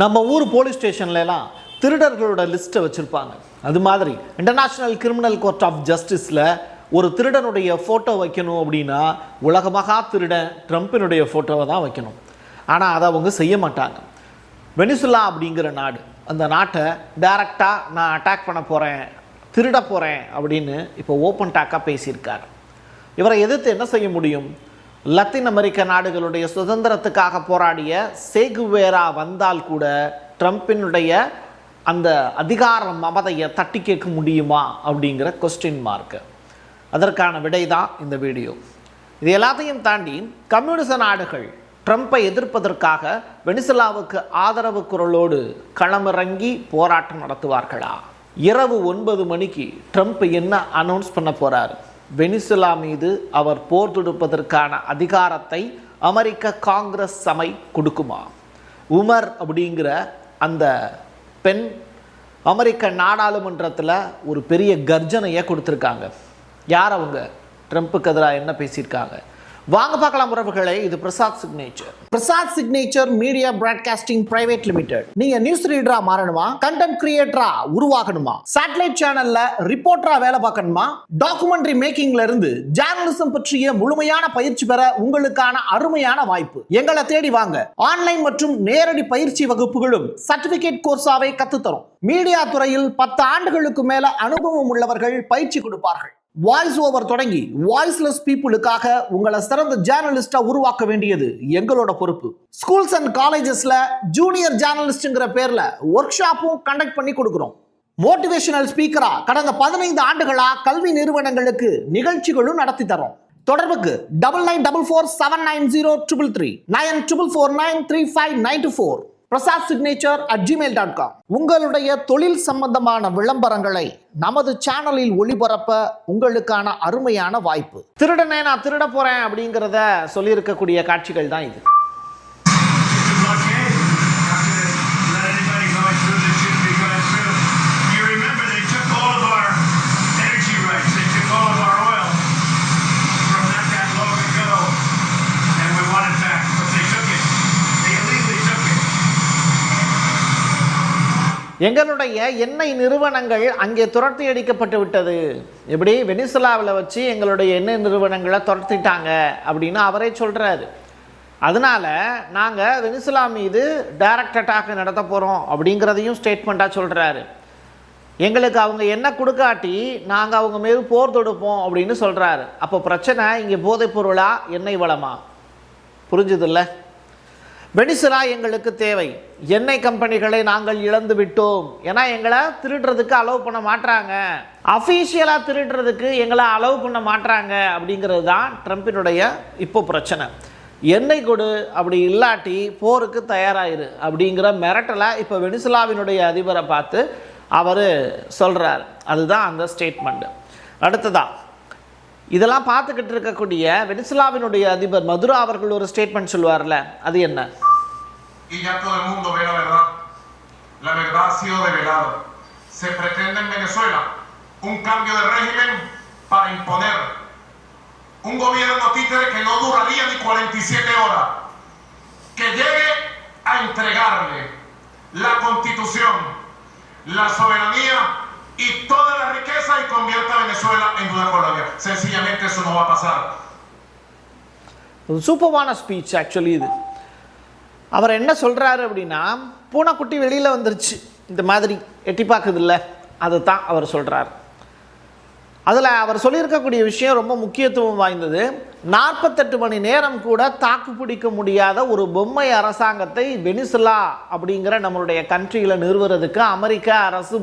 நம்ம ஊர் போலீஸ் ஸ்டேஷன்லலாம் திருடர்களோட லிஸ்ட்டை வச்சுருப்பாங்க. அது மாதிரி இன்டர்நேஷ்னல் கிரிமினல் கோர்ட் ஆஃப் ஜஸ்டிஸில் ஒரு திருடனுடைய ஃபோட்டோ வைக்கணும் அப்படின்னா உலகமகா திருடன் ட்ரம்ப்பினுடைய ஃபோட்டோவை தான் வைக்கணும். ஆனால் அதை அவங்க செய்ய மாட்டாங்க. வெனிசுலா அப்படிங்கிற நாடு, அந்த நாட்டை டைரெக்டாக நான் அட்டாக் பண்ண போகிறேன், திருட போகிறேன் அப்படின்னு இப்போ ஓப்பன் டாக்காக பேசியிருக்கார். இவரை எதிர்த்து என்ன செய்ய முடியும்? லத்தீன் அமெரிக்க நாடுகளுடைய சுதந்திரத்துக்காக போராடிய சேகுவேரா வந்தால் கூட ட்ரம்ப்பினுடைய அந்த அதிகார மமதையை தட்டி கேட்க முடியுமா அப்படிங்கிற கொஸ்டின் மார்க்கு. அதற்கான விடை தான் இந்த வீடியோ. இது எல்லாத்தையும் தாண்டி கம்யூனிச நாடுகள் ட்ரம்ப்பை எதிர்ப்பதற்காக வெனிசுலாவுக்கு ஆதரவு குரலோடு களமிறங்கி போராட்டம் நடத்துவார்களா? இரவு 9 மணிக்கு ட்ரம்ப் என்ன அனௌன்ஸ் பண்ண போகிறார்? வெனிசுலா மீது அவர் போர் தொடுப்பதற்கான அதிகாரத்தை அமெரிக்க காங்கிரஸ் சபை கொடுக்குமா? உமர் அப்படிங்கிற அந்த பெண் அமெரிக்க நாடாளுமன்றத்தில் ஒரு பெரிய கர்ஜனையை கொடுத்துருக்காங்க. யார் அவங்க? ட்ரம்ப்புக்கு எதிராக என்ன பேசியிருக்காங்க? வாங்க பார்க்கலாம் உறவுகளே. இது Prasad signature media broadcasting private limited. நீங்க நியூஸ் ரீடரா மாறணுமா? கண்டென்ட் கிரியேட்டரா உருவாகணுமா? சேட்டலைட் சேனல்ல ரிப்போர்ட்டரா வேலை பார்க்கணுமா? டாக்குமெண்ட்ரி மேக்கிங்ல இருந்து ஜேர்னலிசம் பற்றிய முழுமையான பயிற்சி பெற உங்களுக்கான அருமையான வாய்ப்பு. எங்களை தேடி வாங்க. ஆன்லைன் மற்றும் நேரடி பயிற்சி வகுப்புகளும் சர்டிபிகேட் கோர்ஸாவே கத்துத்தரும். மீடியா துறையில் 10 ஆண்டுகளுக்கு மேல அனுபவம் உள்ளவர்கள் பயிற்சி கொடுப்பார்கள். வாய்ஸ் ஓவர் தொடங்கி வாய்ஸ்லெஸ் பீப்புளுக்காக உங்களை சிறந்த ஜேர்னலிஸ்டா உருவாக்க வேண்டியது எங்களோட பொறுப்பு. ஸ்கூல்ஸ் அண்ட் காலேஜஸ்ல ஜூனியர் ஜேர்னலிஸ்ட்ங்கிற பேர்ல ஒர்க் ஷாப்பும் கண்டக்ட் பண்ணி கொடுக்கிறோம். மோட்டிவேஷனல் ஸ்பீக்கரா கடந்த 15 ஆண்டுகளா கல்வி நிறுவனங்களுக்கு நிகழ்ச்சிகளும் நடத்தி தரோம். தொடர்புக்கு 9944790333 94493594 prasadsignature@gmail.com. உங்களுடைய தொழில் சம்பந்தமான விளம்பரங்களை நமது சேனலில் ஒளிபரப்ப உங்களுக்கான அருமையான வாய்ப்பு. திருடனே நான் திருட போறேன் அப்படிங்கிறத சொல்லியிருக்கக்கூடிய காட்சிகள் தான் இது. எங்களுடைய எண்ணெய் நிறுவனங்கள் அங்கே துரத்தி அடிக்கப்பட்டு விட்டது. எப்படி? வெனிசுலாவில் வச்சு எங்களுடைய எண்ணெய் நிறுவனங்களை துரத்திட்டாங்க அப்படின்னு அவரே சொல்கிறாரு. அதனால நாங்கள் வெனிசுலா மீது டைரக்ட் அட்டாக் நடத்த போகிறோம் அப்படிங்கிறதையும் ஸ்டேட்மெண்ட்டாக சொல்கிறாரு. எங்களுக்கு அவங்க என்ன கொடுக்காட்டி நாங்கள் அவங்க மீது போர் தொடுப்போம் அப்படின்னு சொல்கிறாரு. அப்போ பிரச்சனை இங்கே போதைப் பொருளா எண்ணெய் வளமா? புரிஞ்சுதில்ல? வெனிசுலா எங்களுக்கு தேவை. எண்ணெய் கம்பெனிகளை நாங்கள் இழந்து விட்டோம். ஏன்னா எங்களை திருடுறதுக்கு அலோவ் பண்ண மாட்டாங்க, அஃபீஷியலாக திருடுறதுக்கு எங்களை அலோவ் பண்ண மாட்டாங்க அப்படிங்கிறது தான் ட்ரம்ப்பினுடைய இப்போ பிரச்சனை. எண்ணெய் கொடு, அப்படி இல்லாட்டி போருக்கு தயாராகிரு அப்படிங்கிற மிரட்டலை இப்போ வெனிசுலாவினுடைய அதிபரை பார்த்து அவர் சொல்கிறார். அதுதான் அந்த ஸ்டேட்மெண்ட். அடுத்ததா இதெல்லாம் பார்த்துக்கிட்டு இருக்கக்கூடிய வெனிசுலாவினுடைய அதிபர் மதுரா அவர்கள் ஒரு ஸ்டேட்மெண்ட் சொல்வார்ல, அது என்ன? Y ya todo el mundo ve la verdad. La verdad ha sido revelada. Se pretende en Venezuela un cambio de régimen para imponer un gobierno títere que no duraría ni 47 horas, que llegue a entregarle la constitución, la soberanía y toda la riqueza y convierta a Venezuela en una colonia. Sencillamente eso no va a pasar. சூப்பரான speech actually இது. அவர் என்ன சொல்கிறாரு அப்படின்னா, பூனைக்குட்டி வெளியில் வந்துருச்சு, இந்த மாதிரி எட்டி பார்க்குது இல்லை, அதை தான் அவர் சொல்கிறார். அதில் அவர் சொல்லியிருக்கக்கூடிய விஷயம் ரொம்ப முக்கியத்துவம் வாய்ந்தது. 48 மணி நேரம் கூட தாக்கு பிடிக்க முடியாத ஒரு பொம்மை அரசாங்கத்தை வெனிசுலா அப்படிங்கிற நம்மளுடைய கண்ட்ரியில் நிறுவுறதுக்கு அமெரிக்க அரசு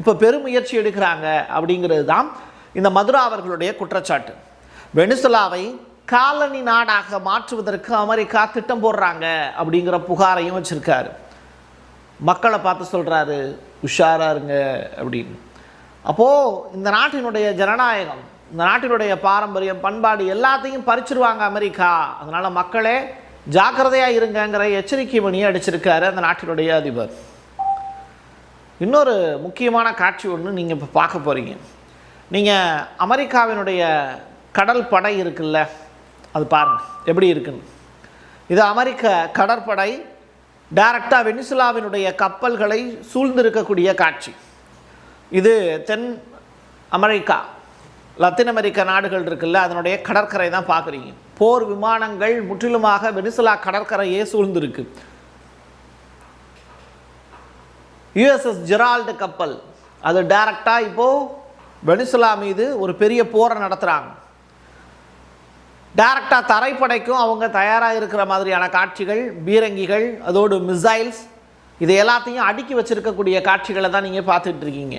இப்போ பெருமுயற்சி எடுக்கிறாங்க அப்படிங்கிறது தான் இந்த மதுரா அவர்களுடைய குற்றச்சாட்டு. வெனிசுலாவை காலனி நாடாக மாற்றுவதற்கு அமெரிக்கா திட்டம் போடுறாங்க அப்படிங்கிற புகாரையும் வச்சிருக்காரு. மக்களை பார்த்து சொல்கிறாரு, உஷாரா இருங்க அப்படின்னு. அப்போது இந்த நாட்டினுடைய ஜனநாயகம், இந்த நாட்டினுடைய பாரம்பரியம், பண்பாடு எல்லாத்தையும் பறிச்சிருவாங்க அமெரிக்கா. அதனால் மக்களே ஜாக்கிரதையாக இருங்கிற எச்சரிக்கை மணியை அடிச்சிருக்காரு அந்த நாட்டினுடைய அதிபர். இன்னொரு முக்கியமான காட்சி ஒன்று நீங்கள் இப்போ பார்க்க போகிறீங்க. நீங்கள் அமெரிக்காவினுடைய கடல் படை இருக்குல்ல, அது பாருங்கள் எப்படி இருக்குன்னு. இது அமெரிக்க கடற்படை டைரக்டாக வெனிசுலாவினுடைய கப்பல்களை சூழ்ந்திருக்கக்கூடிய காட்சி. இது தென் அமெரிக்கா, லத்தீன் அமெரிக்க நாடுகள் இருக்குல்ல, அதனுடைய கடற்கரை தான் பார்க்குறீங்க. போர் விமானங்கள் முற்றிலுமாக வெனிசுலா கடற்கரையே சூழ்ந்திருக்கு. USS ஜெரால்டு கப்பல் அது டைரக்டாக இப்போது வெனிசுலா மீது ஒரு பெரிய போரை நடத்துகிறாங்க. டைரக்டாக தரைப்படைக்கும் அவங்க தயாராக இருக்கிற மாதிரியான காட்சிகள், பீரங்கிகள், அதோடு மிசைல்ஸ், இது எல்லாத்தையும் அடுக்கி வச்சுருக்கக்கூடிய காட்சிகளை தான் நீங்கள் பார்த்துட்டு இருக்கீங்க.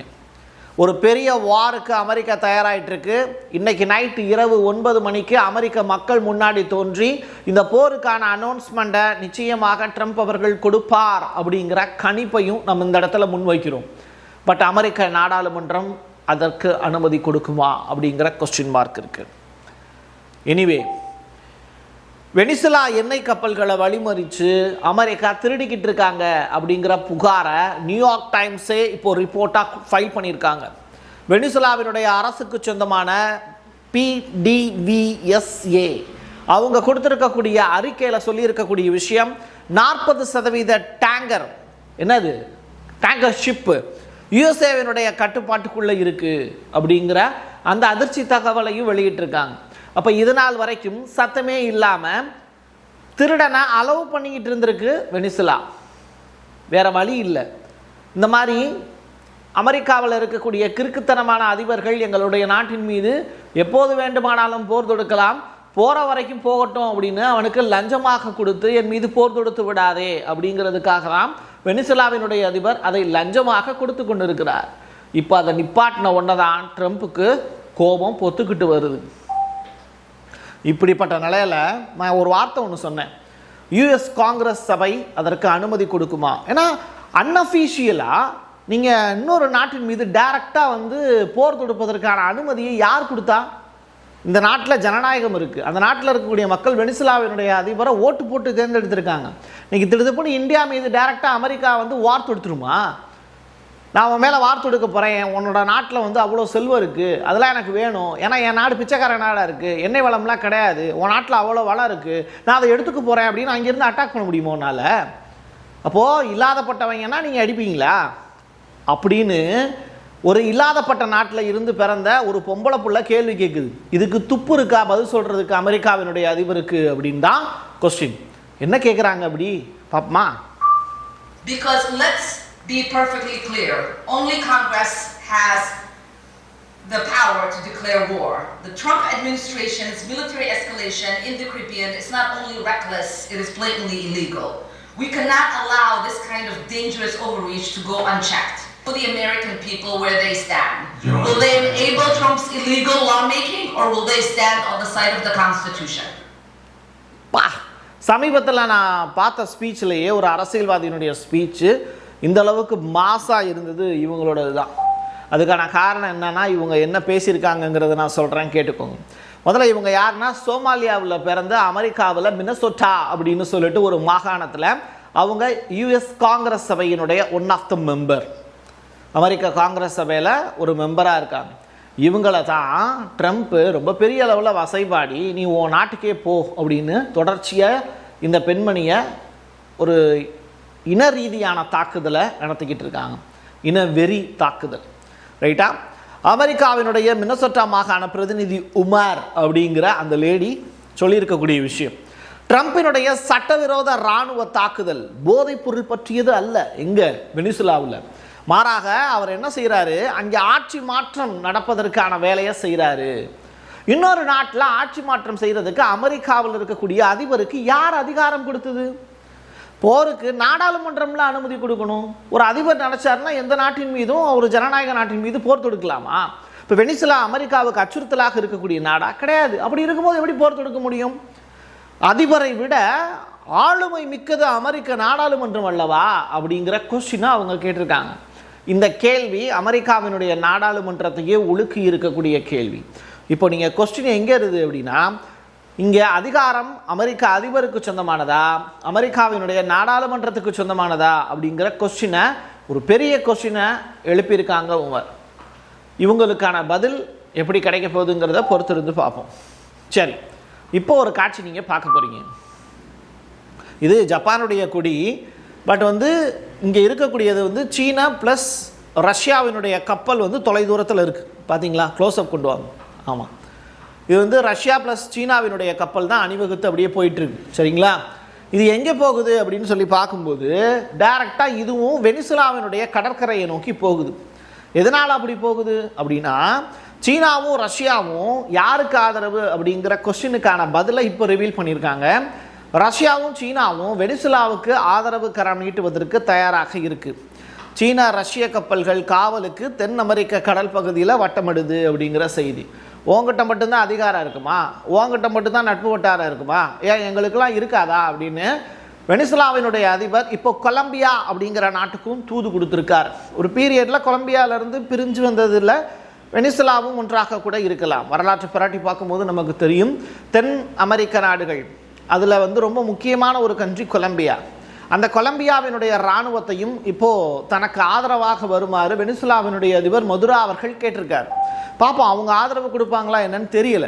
ஒரு பெரிய வாருக்கு அமெரிக்கா தயாராகிட்டுருக்கு. இன்றைக்கி நைட்டு இரவு 9 மணிக்கு அமெரிக்க மக்கள் முன்னாடி தோன்றி இந்த போருக்கான அனௌன்ஸ்மெண்ட்டை நிச்சயமாக ட்ரம்ப் அவர்கள் கொடுப்பார் அப்படிங்கிற கணிப்பையும் நம்ம இந்த இடத்துல முன்வைக்கிறோம். பட் அமெரிக்க நாடாளுமன்றம் அதற்கு அனுமதி கொடுக்குமா அப்படிங்கிற கொஸ்டின் மார்க் இருக்குது. எனிவே, வெனிசுலா எண்ணெய் கப்பல்களை வழிமறித்து அமெரிக்கா திருடிக்கிட்டு இருக்காங்க அப்படிங்கிற புகாரை நியூயார்க் டைம்ஸே இப்போ ரிப்போர்ட்டாக ஃபைல் பண்ணியிருக்காங்க. வெனிசுலாவினுடைய அரசுக்கு சொந்தமான PDVSA அவங்க கொடுத்துருக்கக்கூடிய அறிக்கையில் சொல்லியிருக்கக்கூடிய விஷயம் 40% டேங்கர், என்னது டேங்கர் ஷிப்பு யுஎஸ்ஏவினுடைய கட்டுப்பாட்டுக்குள்ளே இருக்குது அப்படிங்கிற அந்த அதிர்ச்சி தகவலையும் வெளியிட்டிருக்காங்க. அப்போ இது நாள் வரைக்கும் சத்தமே இல்லாமல் திருடனை அலோவ் பண்ணிக்கிட்டு இருந்திருக்கு வெனிசுலா. வேறு வழி இல்லை. இந்த மாதிரி அமெரிக்காவில் இருக்கக்கூடிய கிறுக்குத்தனமான அதிபர்கள் எங்களுடைய நாட்டின் மீது எப்போது வேண்டுமானாலும் போர் தொடுக்கலாம், போகிற வரைக்கும் போகட்டும் அப்படின்னு அவனுக்கு லஞ்சமாக கொடுத்து என் மீது போர் தொடுத்து விடாதே அப்படிங்கிறதுக்காக தான் வெனிசுலாவினுடைய அதிபர் அதை லஞ்சமாக கொடுத்து கொண்டு இருக்கிறார். இப்போ அதை நிப்பாட்டின ஒன்றை தான் ட்ரம்ப்புக்கு கோபம் பொத்துக்கிட்டு வருது. இப்படிப்பட்ட நிலையில் நான் ஒரு வார்த்தை ஒன்று சொன்னேன், US காங்கிரஸ் சபை அதற்கு அனுமதி கொடுக்குமா? ஏன்னா அன்அஃபீஷியலாக நீங்கள் இன்னொரு நாட்டின் மீது டைரக்டாக வந்து போர் தொடுப்பதற்கான அனுமதியை யார் கொடுத்தா? இந்த நாட்டில் ஜனநாயகம் இருக்குது. அந்த நாட்டில் இருக்கக்கூடிய மக்கள் வெனிசுலாவினுடைய அதிபரை ஓட்டு போட்டு தேர்ந்தெடுத்திருக்காங்க. இன்றைக்கி திடுதிப்புன்னு இந்தியா மீது டைரக்டாக அமெரிக்கா வந்து வார் தொடுத்துருமா? நான் உன் மேலே வார் தொடுக்க போகிறேன், உன்னோட நாட்டில் வந்து அவ்வளோ செல்வம் இருக்குது, அதெல்லாம் எனக்கு வேணும், ஏன்னா என் நாடு பிச்சைக்கார நாடாக இருக்குது, எண்ணெய் வளம்லாம் கிடையாது, உன் நாட்டில் அவ்வளோ வளம் இருக்குது, நான் அதை எடுத்துக்க போகிறேன் அப்படின்னு அங்கேருந்து அட்டாக் பண்ண முடியுமோ உன்னால்? அப்போது இல்லாதப்பட்டவங்கன்னா நீங்கள் அடிப்பீங்களா அப்படின்னு ஒரு இல்லாதப்பட்ட நாட்டில் இருந்து பிறந்த ஒரு பொம்பளை புள்ள கேள்வி கேட்குது. இதுக்கு துப்பு இருக்கா பதில் சொல்கிறதுக்கு அமெரிக்காவினுடைய அதிபருக்கு அப்படின்னு தான் கொஸ்டின். என்ன கேட்குறாங்க அப்படி பாப்பமா? Because let's be perfectly clear, only Congress has the power to declare war. The Trump administration's military escalation in the Caribbean is not only reckless, it is blatantly illegal. We cannot allow this kind of dangerous overreach to go unchecked. For the American people where they stand. Will they enable Trump's illegal lawmaking or will they stand on the side of the Constitution? சமீபத்தில் நான் பார்த்த ஸ்பீச்சிலேயே ஒரு அரசியல்வாதியினுடைய speech இந்த அளவுக்கு மாசாக இருந்தது இவங்களோடது தான். அதுக்கான காரணம் என்னன்னா, இவங்க என்ன பேசியிருக்காங்கங்கிறத நான் சொல்கிறேன், கேட்டுக்கோங்க. முதல்ல இவங்க யாருன்னா, சோமாலியாவில் பிறந்த அமெரிக்காவில் மினசோட்டா அப்படின்னு சொல்லிட்டு ஒரு மாகாணத்தில் அவங்க US காங்கிரஸ் சபையினுடைய ஒன் ஆஃப் த மெம்பர், அமெரிக்க காங்கிரஸ் சபையில் ஒரு மெம்பராக இருக்காங்க. இவங்கள தான் ட்ரம்ப்பு ரொம்ப பெரிய அளவில் வசைபாடி நீ உன் நாட்டுக்கே போ அப்படின்னு தொடர்ச்சியாக இந்த பெண்மணியை ஒரு இன ரீதியான தாக்குதலை நடத்திக்கிட்டு இருக்காங்க. இன வெறி தாக்குதல், ரைட்டா? அமெரிக்காவினுடைய மினசோட்டா மாகாண பிரதிநிதி உமர் அப்படிங்கிற அந்த லேடி சொல்லியிருக்கக்கூடிய விஷயம், ட்ரம்பினுடைய சட்டவிரோத இராணுவ தாக்குதல் போதைப் பொருள் பற்றியது அல்ல எங்கே வெனிசுலாவில். மாறாக அவர் என்ன செய்கிறாரு, அங்கே ஆட்சி மாற்றம் நடப்பதற்கான வேலையை செய்கிறாரு. இன்னொரு நாட்டில் ஆட்சி மாற்றம் செய்கிறதுக்கு அமெரிக்காவில் இருக்கக்கூடிய அதிபருக்கு யார் அதிகாரம் கொடுத்தது? போருக்கு நாடாளுமன்றம்ல அனுமதி கொடுக்கணும். ஒரு அதிபர் நினைச்சாருன்னா எந்த நாட்டின் மீதும், ஒரு ஜனநாயக நாட்டின் மீது போர் தொடுக்கலாமா? இப்போ வெனிசுலா அமெரிக்காவுக்கு அச்சுறுத்தலாக இருக்கக்கூடிய நாடா? கிடையாது. அப்படி இருக்கும்போது எப்படி போர் தொடுக்க முடியும்? அதிபரை விட ஆளுமை மிக்கது அமெரிக்க நாடாளுமன்றம் அல்லவா அப்படிங்கிற கொஸ்டினை அவங்க கேட்டிருக்காங்க. இந்த கேள்வி அமெரிக்காவினுடைய நாடாளுமன்றத்தையே உலுக்கி இருக்கக்கூடிய கேள்வி. இப்போ நீங்கள் கொஸ்டின் எங்கே இருக்குது அப்படின்னா, இங்கே அதிகாரம் அமெரிக்க அதிபருக்கு சொந்தமானதா, அமெரிக்காவினுடைய நாடாளுமன்றத்துக்கு சொந்தமானதா அப்படிங்கிற கொஸ்டினை, ஒரு பெரிய கொஸ்டினை எழுப்பியிருக்காங்க உமர். இவங்களுக்கான பதில் எப்படி கிடைக்க போகுதுங்கிறத பொறுத்திருந்து பார்ப்போம். சரி, இப்போ ஒரு காட்சி நீங்கள் பார்க்க போகிறீங்க. இது ஜப்பானுடைய கொடி. பட் வந்து இங்கே இருக்கக்கூடியது வந்து சீனா ப்ளஸ் ரஷ்யாவினுடைய கப்பல் வந்து தொலைதூரத்தில் இருக்குது. பார்த்தீங்களா, க்ளோஸ்அப் கொண்டு வாங்க. ஆமாம், இது வந்து ரஷ்யா ப்ளஸ் சீனாவினுடைய கப்பல் தான் அணிவகுத்து அப்படியே போயிட்டுருக்கு. சரிங்களா, இது எங்கே போகுது அப்படின்னு சொல்லி பார்க்கும்போது டைரெக்டாக இதுவும் வெனிசுலாவினுடைய கடற்கரையை நோக்கி போகுது. எதனால் அப்படி போகுது அப்படின்னா, சீனாவும் ரஷ்யாவும் யாருக்கு ஆதரவு அப்படிங்கிற கொஸ்டினுக்கான பதிலை இப்போ ரிவீல் பண்ணியிருக்காங்க. ரஷ்யாவும் சீனாவும் வெனிசுலாவுக்கு ஆதரவு கரம் நீட்டுவதற்கு தயாராக இருக்குது. சீனா ரஷ்ய கப்பல்கள் காவலுக்கு தென் அமெரிக்க கடல் பகுதியில் வட்டமிடுது அப்படிங்கிற செய்தி. உங்ககிட்ட மட்டும்தான் அதிகாரம் இருக்குமா, உங்ககிட்ட மட்டும்தான் நட்பு வட்டாரம் இருக்குமா, ஏன் எங்களுக்கெல்லாம் இருக்காதா அப்படின்னு வெனிசுலாவினுடைய அதிபர் இப்போ கொலம்பியா அப்படிங்கிற நாட்டுக்கும் தூது கொடுத்துருக்கார். ஒரு பீரியடில் கொலம்பியாவிலேருந்து பிரிஞ்சு வந்ததில் வெனிசுலாவும் ஒன்றாக கூட இருக்கலாம். வரலாற்றை புரட்டி பார்க்கும்போது நமக்கு தெரியும், தென் அமெரிக்க நாடுகள் அதில் வந்து ரொம்ப முக்கியமான ஒரு கண்ட்ரி கொலம்பியா. அந்த கொலம்பியாவினுடைய இராணுவத்தையும் இப்போது தனக்கு ஆதரவாக வருமாறு வெனிசுலாவினுடைய அதிபர் மதுரா அவர்கள் கேட்டிருக்கார். பார்ப்போம் அவங்க ஆதரவு கொடுப்பாங்களா என்னன்னு தெரியல.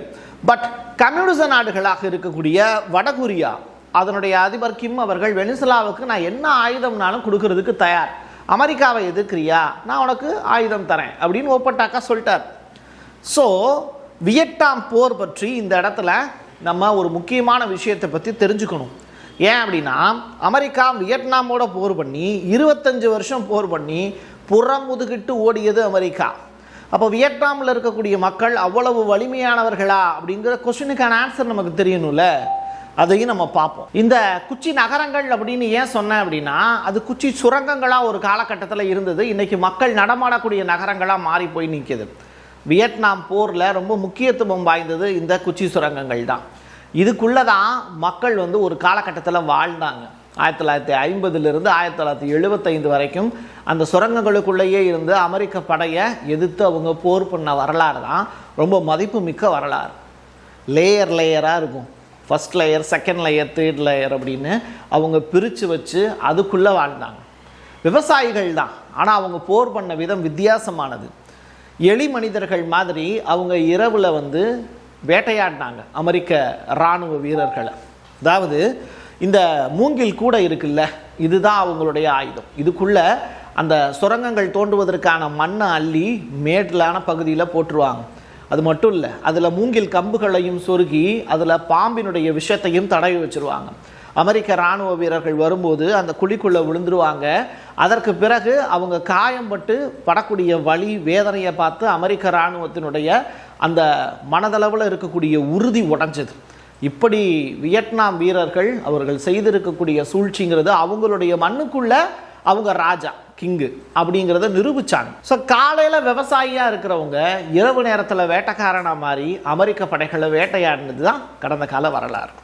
பட் கம்யூனிச நாடுகளாக இருக்கக்கூடிய வடகொரியா அதனுடைய அதிபர் கிம் அவர்கள் வெனிசுலாவுக்கு நான் என்ன ஆயுதம்னாலும் கொடுக்கறதுக்கு தயார், அமெரிக்காவை எதிர்க்கிறியா, நான் உனக்கு ஆயுதம் தரேன் அப்படின்னு ஓப்பட்டாக்கா சொல்லிட்டார். ஸோ வியட்நாம் போர் பற்றி இந்த இடத்துல நம்ம ஒரு முக்கியமான விஷயத்தை பற்றி தெரிஞ்சுக்கணும். ஏன் அப்படின்னா, அமெரிக்கா வியட்நாமோட போர் பண்ணி 25 வருஷம் போர் பண்ணி புறமுதுகிட்டு ஓடியது அமெரிக்கா. அப்போ வியட்நாமில் இருக்கக்கூடிய மக்கள் அவ்வளவு வலிமையானவர்களா அப்படிங்கிற கொஸ்டினுக்கான ஆன்சர் நமக்கு தெரியணும்ல, அதையும் நம்ம பார்ப்போம். இந்த குச்சி நகரங்கள் அப்படின்னு ஏன் சொன்னேன் அப்படின்னா, அது குச்சி சுரங்கங்களாக ஒரு காலகட்டத்தில் இருந்தது. இன்றைக்கி மக்கள் நடமாடக்கூடிய நகரங்களாக மாறி போய் நிற்கிது. வியட்நாம் போரில் ரொம்ப முக்கியத்துவம் வாய்ந்தது இந்த குச்சி சுரங்கங்கள் தான். இதுக்குள்ளே தான் மக்கள் வந்து ஒரு காலகட்டத்தில் வாழ்ந்தாங்க. 1950 1975 வரைக்கும் அந்த சுரங்கங்களுக்குள்ளேயே இருந்து அமெரிக்க படையை எதிர்த்து அவங்க போர் பண்ண வரலாறு தான் ரொம்ப மதிப்பு மிக்க வரலாறு. லேயராக இருக்கும். First layer, second layer, third layer அப்படின்னு அவங்க பிரித்து வச்சு அதுக்குள்ளே வாழ்ந்தாங்க. விவசாயிகள் தான், ஆனால் அவங்க போர் பண்ண விதம் வித்தியாசமானது. எளி மனிதர்கள் மாதிரி அவங்க இரவில் வந்து வேட்டையாடினாங்க அமெரிக்க இராணுவ வீரர்களை. அதாவது இந்த மூங்கில் கூட இருக்குல்ல, இதுதான் அவங்களுடைய ஆயுதம். இதுக்குள்ளே அந்த சுரங்கங்கள் தோண்டுவதற்கான மண்ணை அள்ளி மேடலான பகுதியில் போட்டுருவாங்க. அது மட்டும் இல்லை, அதில் மூங்கில் கம்புகளையும் சொருகி அதில் பாம்பினுடைய விஷத்தையும் தடவி வச்சுருவாங்க. அமெரிக்க இராணுவ வீரர்கள் வரும்போது அந்த குழிக்குள்ளே விழுந்துருவாங்க. அதற்கு பிறகு அவங்க காயம்பட்டு படக்கூடிய வலி வேதனையை பார்த்து அமெரிக்க இராணுவத்தினுடைய அந்த மனதளவில் இருக்கக்கூடிய உறுதி உடைஞ்சது. இப்படி வியட்நாம் வீரர்கள் அவர்கள் செய்திருக்கக்கூடிய சூழ்ச்சிங்கிறது அவங்களுடைய மண்ணுக்குள்ளே அவங்க ராஜா, கிங்கு அப்படிங்கிறத நிரூபித்தாங்க. ஸோ காலையில் விவசாயியாக இருக்கிறவங்க இரவு நேரத்தில் வேட்டைக்காரனாக மாறி அமெரிக்க படைகளை வேட்டையாடினது தான் கடந்த கால வரலாறு.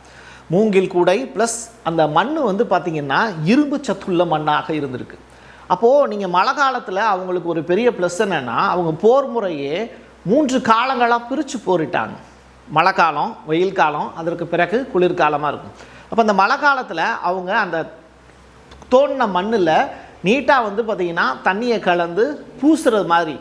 மூங்கில் கூடை ப்ளஸ் அந்த மண் வந்து பார்த்திங்கன்னா இரும்பு சத்துள்ள மண்ணாக இருந்திருக்கு. அப்போது நீங்கள் மழை காலத்தில் அவங்களுக்கு ஒரு பெரிய ப்ளஸ் என்னென்னா, அவங்க போர் முறையே 3 காலங்களாக பிரித்து போரிட்டாங்க. மழை காலம், வெயில் காலம், அதற்கு பிறகு குளிர்காலமாக இருக்கும். அப்போ அந்த மழை காலத்தில் அவங்க அந்த தோண்டின மண்ணில் நீட்டாக வந்து பார்த்திங்கன்னா தண்ணியை கலந்து பூசுறது மாதிரி.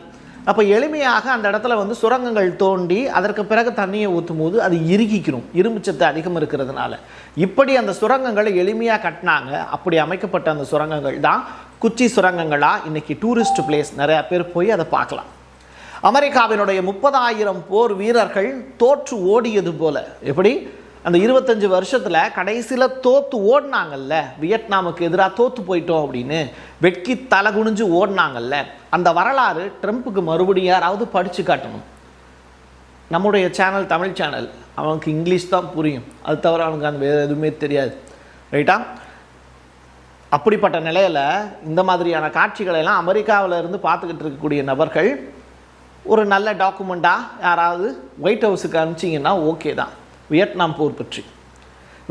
அப்போ எளிமையாக அந்த இடத்துல வந்து சுரங்கங்கள் தோண்டி அதற்கு பிறகு தண்ணியை ஊற்றும் போது அது இறுகிக்கணும், இரும்புச்சத்து அதிகம் இருக்கிறதுனால. இப்படி அந்த சுரங்கங்களை எளிமையாக கட்டினாங்க. அப்படி அமைக்கப்பட்ட அந்த சுரங்கங்கள் தான் குச்சி சுரங்கங்களாக இன்றைக்கி டூரிஸ்ட் பிளேஸ், நிறையா பேர் போய் அதை பார்க்கலாம். அமெரிக்காவினுடைய 30,000 போர் வீரர்கள் தோற்று ஓடியது போல, எப்படி அந்த 25 வருஷத்தில் கடைசியில் தோற்று ஓடினாங்கல்ல, வியட்நாமுக்கு எதிராக தோற்று போயிட்டோம் அப்படின்னு வெட்கி தலை குனிஞ்சு ஓடினாங்கல்ல, அந்த வரலாறு ட்ரம்ப்புக்கு மறுபடியும் யாராவது படித்து காட்டணும். நம்முடைய சேனல் தமிழ் சேனல், அவனுக்கு இங்கிலீஷ் தான் புரியும், அது தவிர அவனுக்கு அந்த வேறு எதுவுமே தெரியாது, ரைட்டா? அப்படிப்பட்ட நிலையில் இந்த மாதிரியான காட்சிகளெல்லாம் அமெரிக்காவில் இருந்து பார்த்துக்கிட்டு இருக்கக்கூடிய நபர்கள் ஒரு நல்ல டாக்குமெண்ட்டாக யாராவது ஒயிட் ஹவுஸுக்கு அனுப்பிச்சிங்கன்னா ஓகே தான். வியட்நாம் போர் பற்றி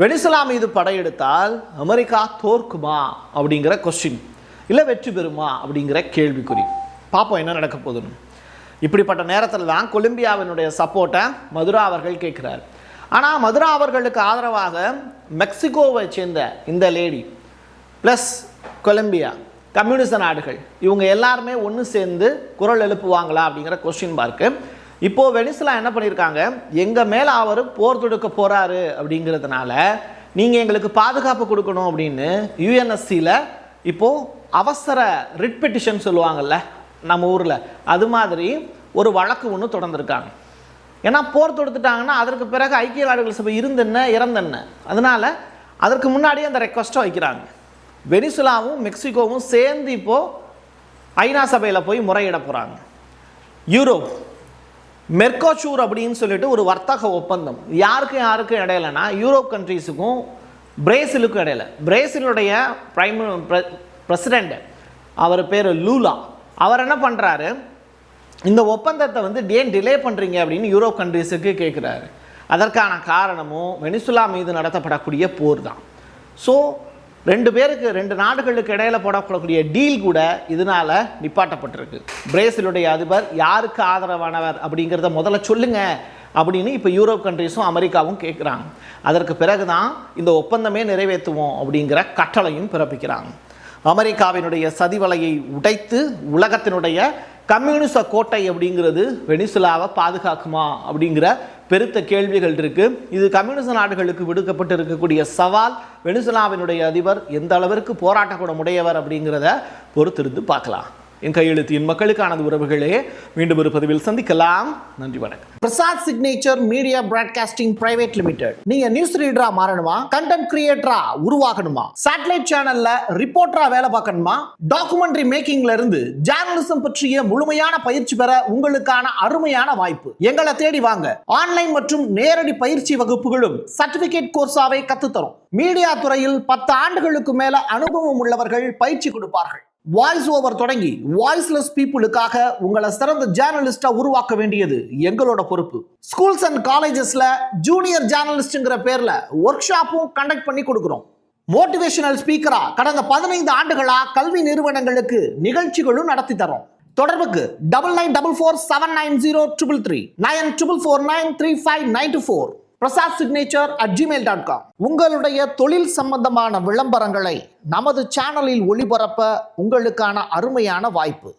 வெனிசுலா மீது படையெடுத்தால் அமெரிக்கா தோற்குமா அப்படிங்கிற கொஸ்டின், இல்லை வெற்றி பெறுமா அப்படிங்கிற கேள்விக்குறி. பார்ப்போம் என்ன நடக்க போகுதுன்னு. இப்படிப்பட்ட நேரத்தில் தான் கொலம்பியாவினுடைய சப்போர்ட்டை மதுரா அவர்கள் கேட்குறாரு. ஆனால் மதுரா அவர்களுக்கு ஆதரவாக மெக்சிகோவை சேர்ந்த இந்த லேடி ப்ளஸ் கொலம்பியா கம்யூனிச நாடுகள் இவங்க எல்லாருமே ஒன்று சேர்ந்து குரல் எழுப்புவாங்களா அப்படிங்கிற கொஸ்டின் மார்க்கு. இப்போது வெனிசுலா என்ன பண்ணியிருக்காங்க, எங்கள் மேலே அவர் போர் தொடுக்க போகிறாரு அப்படிங்கிறதுனால நீங்கள் எங்களுக்கு பாதுகாப்பு கொடுக்கணும் அப்படின்னு யுஎன்எஸ்சியில் இப்போது அவசர ரிட் பெட்டிஷன் சொல்லுவாங்கள்ல நம்ம ஊரில், அது மாதிரி ஒரு வழக்கு ஒன்று தொடர்ந்துருக்காங்க. ஏன்னா போர் தொடுத்துட்டாங்கன்னா அதற்கு பிறகு ஐக்கிய நாடுகள் சபை இருந்தென்ன இறந்தென்ன, அதனால் அதற்கு முன்னாடியே அந்த ரெக்வஸ்ட்டை வைக்கிறாங்க. வெனிசுலாவும் மெக்சிகோவும் சேர்ந்து இப்போது ஐநா சபையில் போய் முறையிட போகிறாங்க. யூரோப் மெர்கோசூர் அப்படின்னு சொல்லிட்டு ஒரு வர்த்தக ஒப்பந்தம் யாருக்கும் இடையிலனா யூரோப் கண்ட்ரீஸுக்கும் பிரேசிலுக்கும் இடையில. பிரேசிலுடைய பிரசிடெண்ட் அவர் பேர் லூலா, அவர் என்ன பண்ணுறாரு, இந்த ஒப்பந்தத்தை வந்து ஏன் டிலே பண்ணுறீங்க அப்படின்னு யூரோப் கண்ட்ரீஸுக்கு கேட்குறாரு. அதற்கான காரணமும் வெனிசுலா மீது நடத்தப்படக்கூடிய போர் தான். ஸோ ரெண்டு நாடுகளுக்கு இடையில போடக்கூடிய டீல் கூட இதனால் நிப்பாட்டப்பட்டிருக்கு. பிரேசிலுடைய அதிபர் யாருக்கு ஆதரவானவர் அப்படிங்கிறத முதல்ல சொல்லுங்க அப்படின்னு இப்போ யூரோப் கண்ட்ரீஸும் அமெரிக்காவும் கேட்குறாங்க. அதற்கு பிறகு தான் இந்த ஒப்பந்தமே நிறைவேற்றுவோம் அப்படிங்கிற கட்டளையும் பிறப்பிக்கிறாங்க. அமெரிக்காவினுடைய சதிவலையை உடைத்து உலகத்தினுடைய கம்யூனிச கோட்டை அப்படிங்கிறது வெனிசுலாவை பாதுகாக்குமா அப்படிங்கிற பெருத்த கேள்விகள் இருக்கு. இது கம்யூனிச நாடுகளுக்கு விடுக்கப்பட்டு இருக்கக்கூடிய சவால். வெனிசுலாவினுடைய அதிபர் எந்த அளவிற்கு போராட்ட குணம் உடையவர் அப்படிங்கிறத பொறுத்திருந்து பார்க்கலாம். என் கையெழுத்தின் மக்களுக்கானது உறவுகளே, மீண்டும் ஒரு பதிவில் சந்திக்கலாம். நன்றி, வணக்கம். Prasad signature media broadcasting private limited. நீங்க நியூஸ் ரீடரா மாறணுமா, கண்டென்ட் கிரியேட்டரா உருவாகணுமா, சேட்டலைட் சேனல்ல ரிப்போர்ட்டரா வேலை பார்க்கணுமா, டாக்குமெண்ட்ரி மேக்கிங்ல இருந்து ஜேர்னலிசம் பற்றிய முழுமையான பயிற்சி பெற உங்களுக்கான அருமையான வாய்ப்பு. எங்களை தேடி வாங்க. ஆன்லைன் மற்றும் நேரடி பயிற்சி வகுப்புகளும் சர்டிபிகேட் கோர்ஸாவே கத்துத்தரும். மீடியா துறையில் 10 ஆண்டுகளுக்கு மேல அனுபவம் உள்ளவர்கள் பயிற்சி கொடுப்பார்கள். வாய்ஸ் ஓவர் தொடங்கி வாய்ஸ்லெஸ் பீப்புளுக்காக உங்களை சிறந்த ஜேர்னலிஸ்டா உருவாக்க வேண்டியது எங்களோட பொறுப்பு. ஸ்கூல்ஸ் அண்ட் காலேஜஸ்ல ஜூனியர் ஜேர்னலிஸ்ட்ங்கிற பேர்ல ஒர்க் ஷாப்பும் கண்டக்ட் பண்ணி கொடுக்கிறோம். மோட்டிவேஷனல் ஸ்பீக்கரா கடந்த 15 ஆண்டுகளா கல்வி நிறுவனங்களுக்கு நிகழ்ச்சிகளும் நடத்தி தரோம். தொடர்புக்கு 9944790333 94493594 prasadsignature@gmail.com. உங்களுடைய தொழில் சம்பந்தமான விளம்பரங்களை நமது சேனலில் ஒளிபரப்ப உங்களுக்கான அருமையான வாய்ப்பு.